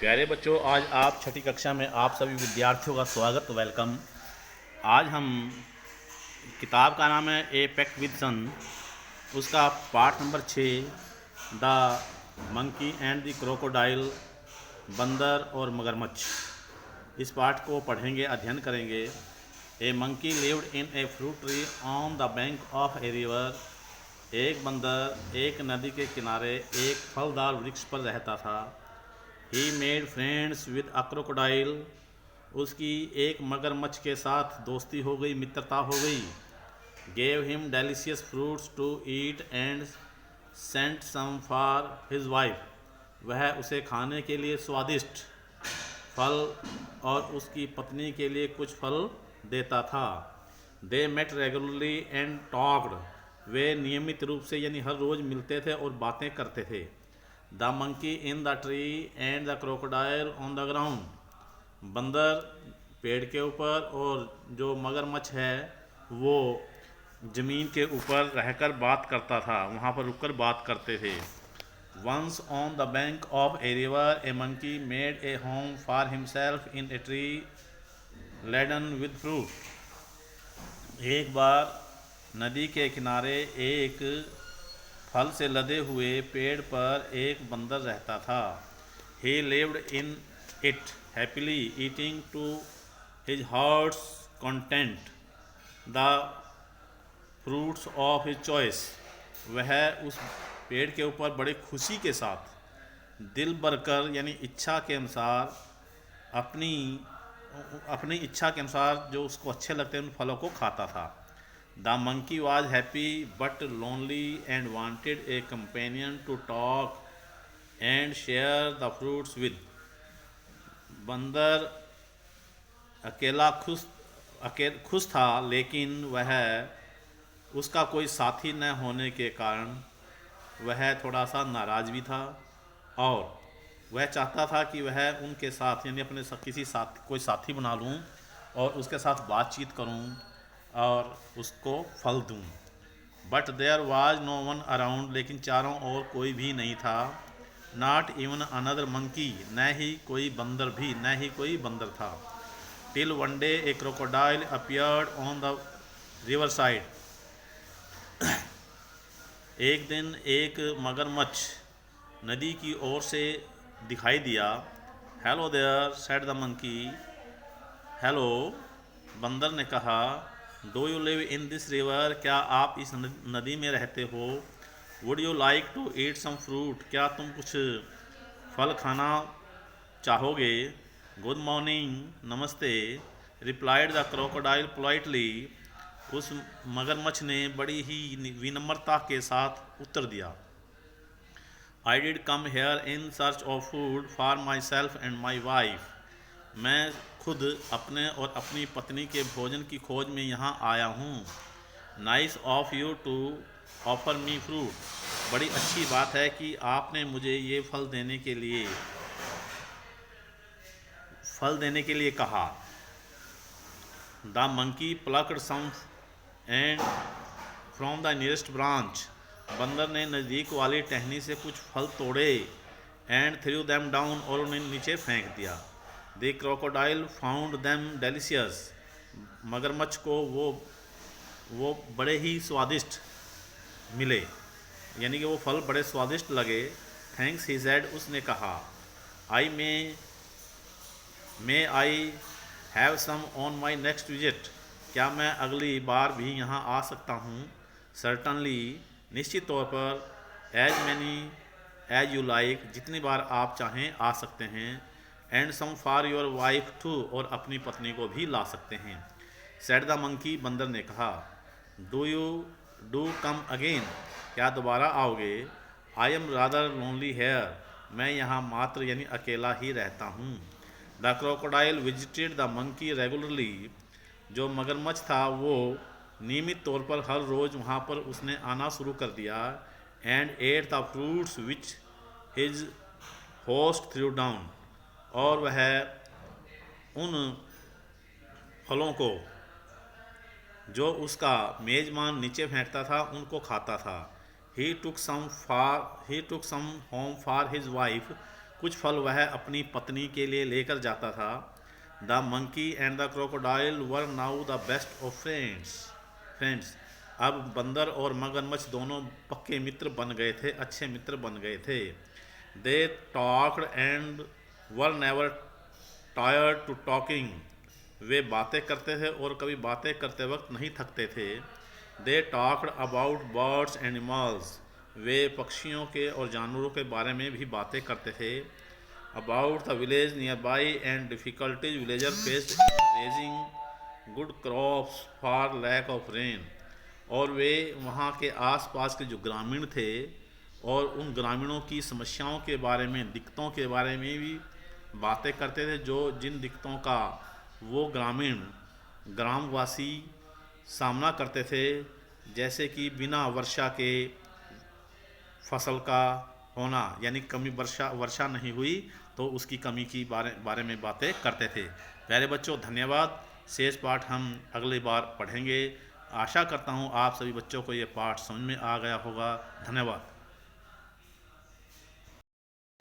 प्यारे बच्चों, आज आप छठी कक्षा में आप सभी विद्यार्थियों का स्वागत, वेलकम। आज हम किताब का नाम है ए पैक्ट विद सन, उसका part number 6 the monkey and the crocodile, बंदर और मगरमच्छ। इस पाठ को पढ़ेंगे, अध्ययन करेंगे। A monkey lived in a fruit tree on the bank of a river. एक बंदर एक नदी के किनारे एक फलदार वृक्ष पर रहता था। He made friends with a crocodile. उसकी एक मगरमच्छ के साथ दोस्ती हो गई, मित्रता हो गई। Gave him delicious fruits to eat and sent some for his wife. वह उसे खाने के लिए स्वादिष्ट फल और उसकी पत्नी के लिए कुछ फल देता था। They met regularly and talked. वे नियमित रूप से यानी हर रोज़ मिलते थे और बातें करते थे। The monkey in the tree and the crocodile on the ground. बंदर पेड़ के ऊपर और जो मगरमच्छ है वो ज़मीन के ऊपर रहकर बात करता था, वहाँ पर रुककर बात करते थे। Once on the bank of a river a monkey made a home for himself in a tree laden with fruit. एक बार नदी के किनारे एक फल से लदे हुए पेड़ पर एक बंदर रहता था। He lived in it happily eating to his heart's content the fruits of his choice. वह उस पेड़ के ऊपर बड़ी खुशी के साथ दिल भरकर यानी इच्छा के अनुसार अपनी अपनी इच्छा के अनुसार जो उसको अच्छे लगते हैं उन फलों को खाता था। The monkey was happy but lonely and wanted a companion to talk and share the fruits with. बंदर अकेला खुश था, लेकिन वह उसका कोई साथी न होने के कारण वह थोड़ा सा नाराज़ भी था और वह चाहता था कि वह उनके साथ यानी अपने कोई साथी बना लूं और उसके साथ बातचीत करूं और उसको फल दूं। But there was no one around. लेकिन चारों ओर कोई भी नहीं था। Not even another monkey. न ही कोई बंदर था। Till one day a crocodile appeared on the river side. एक दिन एक मगरमच्छ नदी की ओर से दिखाई दिया। Hello there said the monkey. Hello, बंदर ने कहा। Do you live in this river. क्या आप इस नदी में रहते हो। Would you like to eat some fruit. क्या तुम कुछ फल खाना चाहोगे। गुड मॉर्निंग, नमस्ते, रिप्लाइड द क्रोकोडाइल पोलाइटली। उस मगरमच्छ ने बड़ी ही विनम्रता के साथ उत्तर दिया। I did come here in search of food for my self and my wife. मैं खुद अपने और अपनी पत्नी के भोजन की खोज में यहाँ आया हूँ। Nice of you to offer me fruit. बड़ी अच्छी बात है कि आपने मुझे ये फल देने के लिए कहा। The monkey plucked some and from the nearest branch. बंदर ने नज़दीक वाली टहनी से कुछ फल तोड़े। एंड थ्रू दैम डाउन, और उन्हें नीचे फेंक दिया। The crocodile found them delicious. मगरमच्छ को वो बड़े ही स्वादिष्ट मिले, यानी कि वो फल बड़े स्वादिष्ट लगे। थैंक्स ही सेड, उसने कहा। I may I have some on my next visit. क्या मैं अगली बार भी यहाँ आ सकता हूँ। सर्टनली, निश्चित तौर पर। As many as you like, जितनी बार आप चाहें आ सकते हैं। And some for your wife too, और अपनी पत्नी को भी ला सकते हैं। सेड द मंकी, बंदर ने कहा। Do come again. क्या दोबारा आओगे। I am rather lonely here. मैं यहाँ मात्र यानी अकेला ही रहता हूँ। The crocodile visited the monkey regularly. जो मगरमच्छ था वो नियमित तौर पर हर रोज़ वहाँ पर उसने आना शुरू कर दिया। And at the fruits which his host through down, और वह उन फलों को जो उसका मेज़बान नीचे फेंकता था उनको खाता था। ही टुक सम होम फॉर हिज वाइफ। कुछ फल वह अपनी पत्नी के लिए लेकर जाता था। The monkey and the crocodile were now the best of friends. अब बंदर और मगरमच्छ दोनों पक्के मित्र बन गए थे, अच्छे मित्र बन गए थे। They talked and were never tired to talking. वे बातें करते थे और कभी बातें करते वक्त नहीं थकते थे। They talked about birds animals. वे पक्षियों के और जानवरों के बारे में भी बातें करते थे। About the village nearby and difficulties villager faced raising good crops for lack of rain. और वे वहाँ के आसपास के जो ग्रामीण थे और उन ग्रामीणों की समस्याओं के बारे में, दिक्कतों के बारे में भी बातें करते थे, जो जिन दिक्कतों का वो ग्रामवासी सामना करते थे, जैसे कि बिना वर्षा के फसल का होना, यानी कमी वर्षा नहीं हुई तो उसकी कमी की बारे में बातें करते थे। प्यारे बच्चों, धन्यवाद। शेष पाठ हम अगली बार पढ़ेंगे। आशा करता हूँ आप सभी बच्चों को ये पाठ समझ में आ गया होगा। धन्यवाद।